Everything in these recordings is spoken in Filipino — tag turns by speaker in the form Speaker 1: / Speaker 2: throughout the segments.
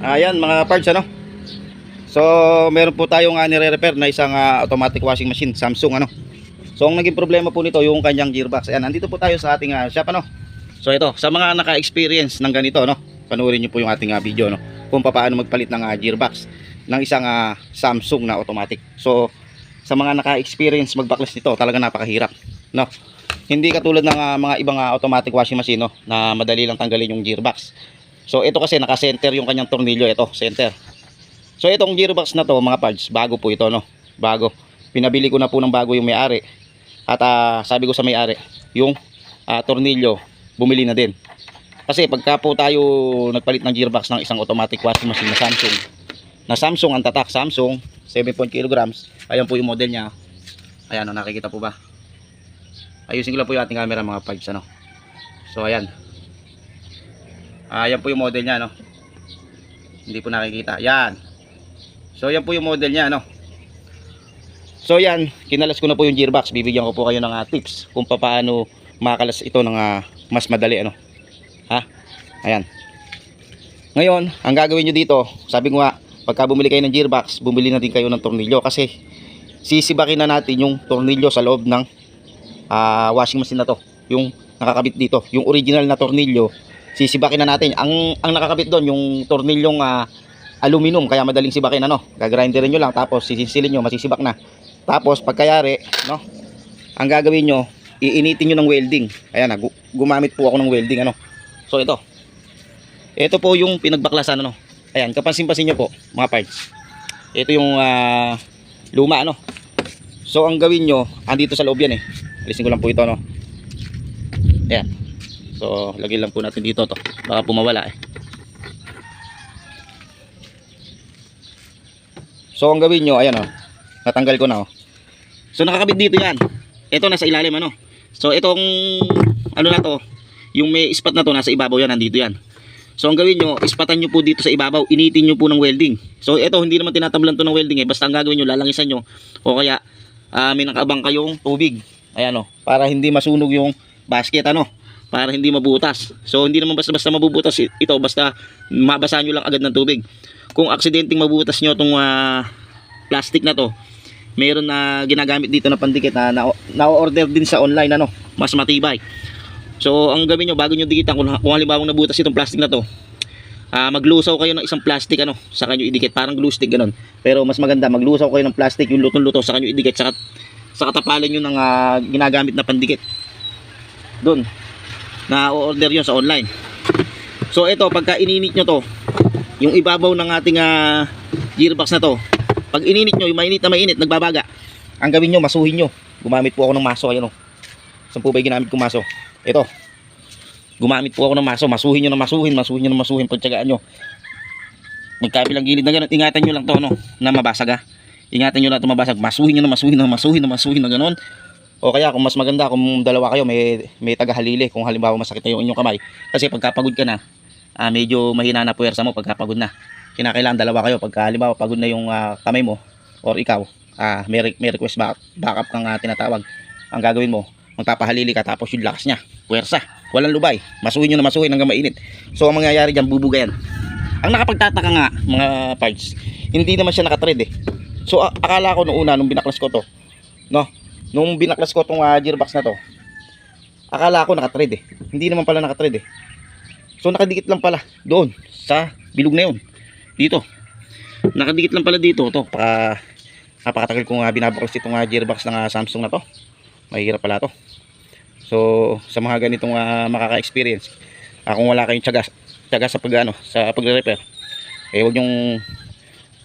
Speaker 1: Ayan mga parts ano. So meron po tayong nire-repair na isang automatic washing machine Samsung ano. So ang naging problema po nito yung kanyang gearbox. Ayan, nandito po tayo sa ating shop ano. So ito, sa mga naka-experience ng ganito no, panoorin niyo po yung ating video no, kung paano magpalit ng gearbox ng isang Samsung na automatic. So sa mga naka-experience magbaklas nito, talaga napakahirap no. Hindi katulad ng mga ibang automatic washing machine no, na madali lang tanggalin yung gearbox. So ito kasi naka-center yung kanyang tornilyo, ito, center. So itong gearbox na to mga parts, bago po ito no, bago. Pinabili ko na po ng bago yung may-ari. At sabi ko sa may-ari, yung tornilyo bumili na din. Kasi pagka po tayo nagpalit ng gearbox ng isang automatic washing machine na Samsung ang tatak, Samsung 7 kilograms. Ayan po yung model niya. Ayan, nakikita po ba? Ayusin ko lang po yung ating camera mga parts ano. So ayan. Ayan po yung model niya no. Hindi po nakikita. Yan. So yan po yung model niya no. So yan, kinalas ko na po yung gearbox. Bibigyan ko po kayo ng tips kung paano makalas ito ng mas madali ano. Ha? Ayan. Ngayon, ang gagawin niyo dito, sabi ko nga, pagka bumili kayo ng gearbox, bumili na din kayo ng tornilyo kasi sisibakin na natin yung tornilyo sa loob ng washing machine na to. Yung nakakabit dito, yung original na tornilyo, sisibakin na natin. Ang nakakabit doon yung tornilyong aluminum, kaya madaling sibakin ano. Gagrinderin nyo lang tapos sisilin nyo, masisibak na. Tapos pagkayari no, ang gagawin nyo, iinitin nyo ng welding. Ayan gumamit po ako ng welding ano. So ito po yung pinagbaklasan ano. Ayan, kapansin-pansin nyo po mga parts. Ito yung luma ano. So ang gawin nyo, andito sa loob yan alisin ko lang po ito no. Ayan. So lagyan lang po natin dito to, baka pumawala So ang gawin nyo, ayan natanggal ko na So nakakabit dito yan. Ito nasa ilalim ano. So itong ano na to, yung may spot na to nasa ibabaw yan, nandito yan. So ang gawin nyo, ispatan nyo po dito sa ibabaw, initin nyo po ng welding. So ito hindi naman tinatablan to ng welding basta ang gagawin nyo, lalangisan nyo o kaya may nakaabang kayong tubig. Ayan para hindi masunog yung basket ano, para hindi mabutas. So hindi naman basta-basta mabubutas ito, basta mabasa nyo lang agad ng tubig. Kung aksidenteng mabutas nyo itong plastic na to, meron na ginagamit dito na pandikit na-order din sa online ano, mas matibay. So ang gawin nyo, bago nyo dikitan, kung halimbawa nabutas itong plastic na to, maglusaw kayo ng isang plastic ano, saka nyo idikit, parang glue stick ganun. Pero mas maganda, maglusaw kayo ng plastic, yung lutong-luto, saka nyo idikit, saka tapalan nyo ng ginagamit na pandikit doon na order yun sa online. So ito, pagka ininit nyo to, yung ibabaw ng ating gearbox na to, pag ininit nyo, yung mainit na mainit, nagbabaga, ang gawin nyo, masuhin nyo. Gumamit po ako ng maso, ayan saan po ba yung ginamit ko maso? Ito, gumamit po ako ng maso. Masuhin nyo na masuhin, pagtsagaan nyo. Magkabilang gilid na gano'n, ingatan nyo lang to na mabasag ingatan nyo lang ito mabasag, masuhin nyo na gano'n. O kaya kung mas maganda, kung dalawa kayo, may tagahalili kung halimbawa masakit na yung inyong kamay. Kasi pagkapagod ka na, medyo mahina na puwersa mo pagkapagod na. Kinakailangan dalawa kayo pagka halimbawa pagod na yung kamay mo or ikaw, may request backup kang tinatawag. Ang gagawin mo, magpapahalili ka tapos yung lakas niya, puwersa, walang lubay, masuhin nyo na masuhin hanggang mainit. So ang mangyayari dyan, bubuga yan. Ang nakapagtataka nga mga parts, hindi naman siya nakatrade So akala ko nung una, nung binaklas ko to no, nung binaklas ko tong gearbox na to, akala ko nakatrade hindi naman pala nakatrade So nakadikit lang pala doon sa bilog na yun. Dito nakadikit lang pala dito to. Napakatagal ko nga binabaklas itong gearbox ng Samsung na to. Mahirap pala to. So sa mga ganitong makaka-experience, kung wala kayong tiyaga sa sa pagre-repair, huwag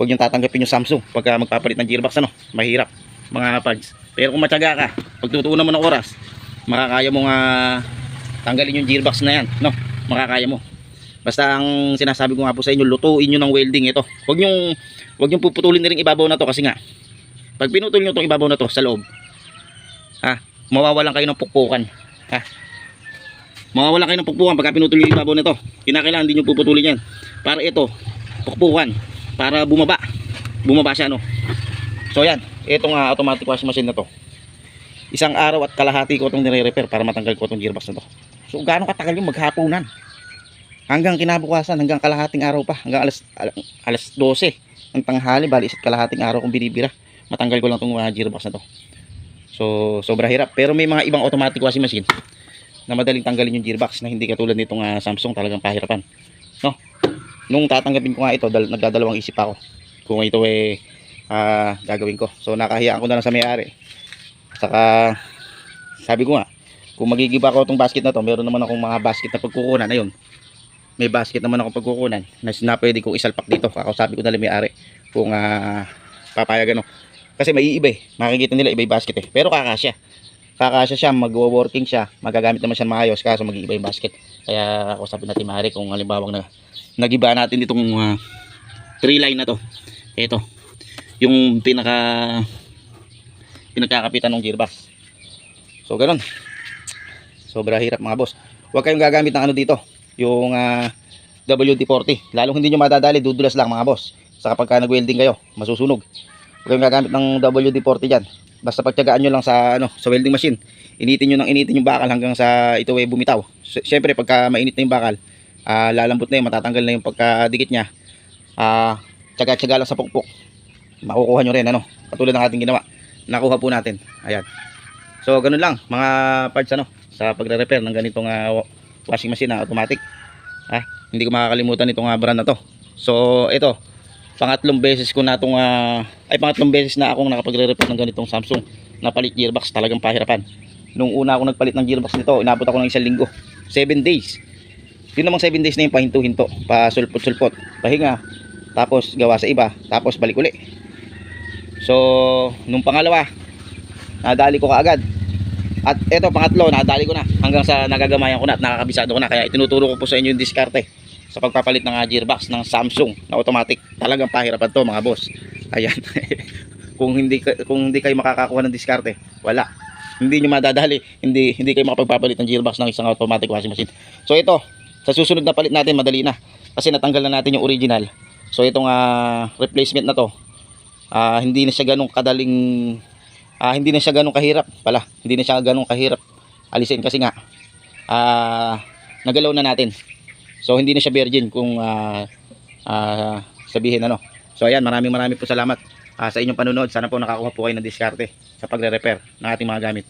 Speaker 1: nyong tatanggapin yung Samsung pagka magpapalit ng gearbox mahirap mga parts. Pero kung matyaga ka, pagtutuunan mo ng oras, makakaya mo tanggalin yung gearbox na yan makakaya mo. Basta ang sinasabi ko nga po sa inyo, lutuin nyo ng welding ito. Huwag nyong puputulin na rin ibabaw na to, kasi nga pag pinutol nyo itong ibabaw na to sa loob, mawawalan kayo ng pukpukan. Mawawalan kayo ng pukpukan pagka pinutol nyo yung ibabaw na to. Kinakailangan din nyo puputulin yan para ito, pukpukan, para bumaba siya So yan, itong automatic washing machine na to, isang araw at kalahati ko itong nire-repair para matanggal ko itong gearbox na to. So gaano katagal yung maghapunan? hanggang kinabukasan, hanggang kalahating araw pa, hanggang alas 12 ng tanghali, bali isa't kalahating araw kong binibira. Matanggal ko lang itong gearbox na to. So sobra hirap, pero may mga ibang automatic washing machine na madaling tanggalin yung gearbox, na hindi katulad nitong Samsung, talagang pahirapan, no? Nung tatanggapin ko nga ito, nagdadalawang isip ako kung ito gagawin ko. So nakahiyaan ko na lang sa may-ari. Saka sabi ko nga, kung magigiba ako itong basket na to, meron naman akong mga basket na pagkukunan. Ayun, may basket naman akong pagkukunan na pwede kong isalpak dito. Kakausapin ko na lang may-ari kung papayag ano. Kasi may iiba makikita nila iba yung basket pero kakasya siya, mag-working siya, magagamit naman siya maayos, kaso mag-iiba yung basket. Kaya kakausapin natin may-ari kung halimbawang nagiba natin itong 3 line na to. Ito yung pinagkakapitan ng gearbox. So ganun, sobra hirap mga boss. Huwag kayong gagamit ng ano dito, yung WD-40, lalong hindi nyo madadali, dudulas lang mga boss. Saka pagka nag-welding kayo, masusunog. Huwag kayong gagamit ng WD-40 dyan. Basta pagtiyagaan nyo lang sa welding machine. Initin nyo ng initin yung bakal hanggang sa ito ay bumitaw. Siyempre pagka mainit na yung bakal, lalambot na yun, matatanggal na yung pagkadikit nya. Tiyaga-tiyaga lang sa pukpok, makukuha nyo rin katulad ng ating ginawa. Nakuha po natin. Ayan. So ganun lang mga parts sa pagre-repair ng ganitong washing machine na automatic. Hindi ko makakalimutan itong brand na to. So ito, pangatlong beses na akong nakapagre-repair ng ganitong Samsung na palit gearbox. Talagang pahirapan. Nung una akong nagpalit ng gearbox nito, inabot ako ng 1 linggo, 7 days. Yun namang 7 days na yung pahinto-hinto, pa sulpot-sulpot, pahinga, tapos gawa sa iba, tapos balik uli. So nung pangalawa, nadali ko kaagad. At eto pangatlo, nadali ko na hanggang sa nagagamayan ko na at nakakabisado ko na. Kaya itinuturo ko po sa inyo yung diskarte sa pagpapalit ng gearbox ng Samsung na automatic. Talagang pahirapan to mga boss. Ayan. kung hindi kayo makakakuha ng diskarte, wala. Hindi nyo madadali, hindi kayo makapagpapalit ng gearbox ng isang automatic washing machine. So ito, sa susunod na palit natin, madali na. Kasi natanggal na natin yung original. So itong replacement na to, hindi na siya ganong kadaling, hindi na siya ganong kahirap pala. Hindi na siya ganong kahirap alisin kasi nga nagalaw na natin. So hindi na siya virgin kung sabihin So ayan, maraming po salamat sa inyong panunood. Sana po nakakuha po kayo ng diskarte sa pagre-repair ng ating mga gamit.